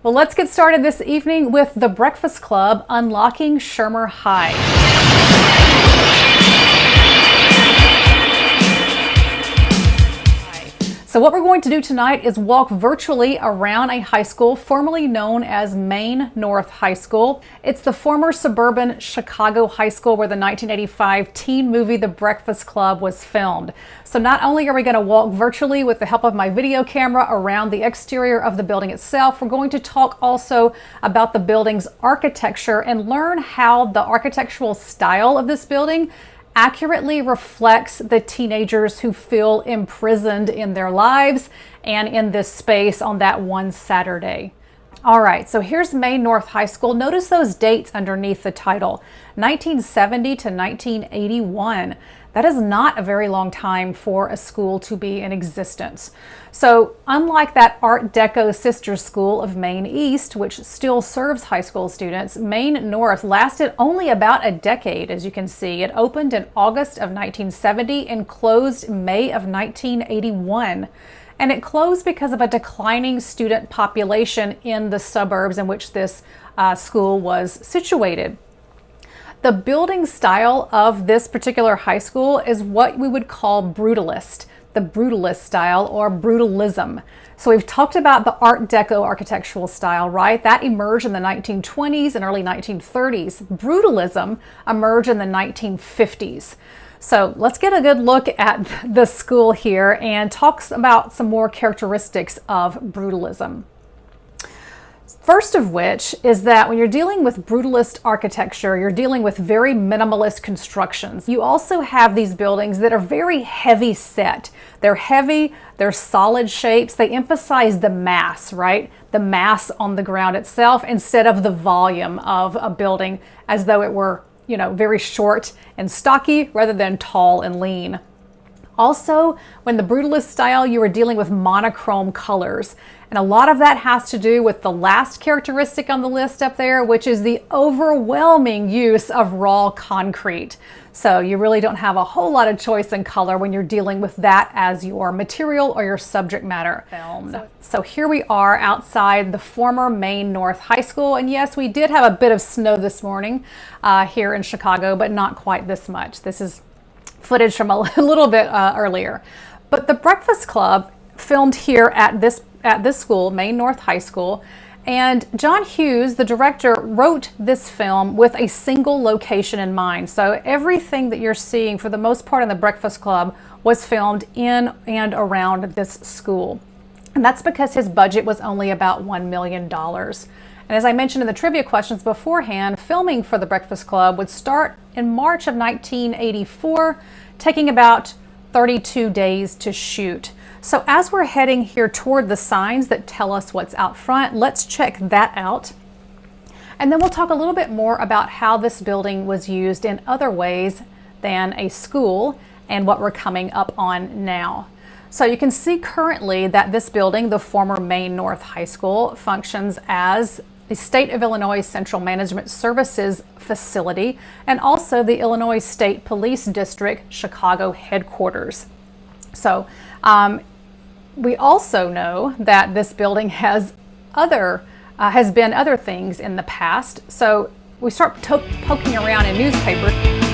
Well, let's get started this evening with The Breakfast Club, Unlocking Shermer High. So what we're going to do tonight is walk virtually around a high school formerly known as Maine North High School. It's the former suburban Chicago high school where the 1985 teen movie The Breakfast Club was filmed. So not only are we going to walk virtually with the help of my video camera around the exterior of the building itself, we're going to talk also about the building's architecture and learn how the architectural style of this building accurately reflects the teenagers who feel imprisoned in their lives and in this space on that one Saturday. All right, so here's Maine North High School. Notice those dates underneath the title, 1970 to 1981. That is not a very long time for a school to be in existence. So unlike that Art Deco sister school of Maine East, which still serves high school students, Maine North lasted only about a decade, as you can see. It opened in August of 1970 and closed May of 1981. And it closed because of a declining student population in the suburbs in which this school was situated. The building style of this particular high school is what we would call brutalist, the brutalist style or brutalism. So we've talked about the Art Deco architectural style, right? That emerged in the 1920s and early 1930s. Brutalism emerged in the 1950s. So let's get a good look at the school here and talk about some more characteristics of brutalism. First of which is that when you're dealing with brutalist architecture, you're dealing with very minimalist constructions. You also have these buildings that are very heavy set. They're heavy, they're solid shapes. They emphasize the mass, right? The mass on the ground itself instead of the volume of a building as though it were, very short and stocky rather than tall and lean. Also, when the brutalist style, you are dealing with monochrome colors. And a lot of that has to do with the last characteristic on the list up there, which is the overwhelming use of raw concrete. So you really don't have a whole lot of choice in color when you're dealing with that as your material or your subject matter. So here we are outside the former Maine North High School. And yes, we did have a bit of snow this morning here in Chicago, but not quite this much. This is footage from a little bit earlier. But The Breakfast Club filmed here at this school, Maine North High School, and John Hughes, the director, wrote this film with a single location in mind. So everything that you're seeing for the most part in The Breakfast Club was filmed in and around this school. And that's because his budget was only about $1 million. And as I mentioned in the trivia questions beforehand, filming for The Breakfast Club would start in March of 1984, taking about 32 days to shoot. So as we're heading here toward the signs that tell us what's out front, let's check that out. And then we'll talk a little bit more about how this building was used in other ways than a school and what we're coming up on now. So you can see currently that this building, the former Maine North High School, functions as the State of Illinois Central Management Services facility and also the Illinois State Police District Chicago headquarters. So we also know that this building has been other things in the past. So we start poking around in newspapers.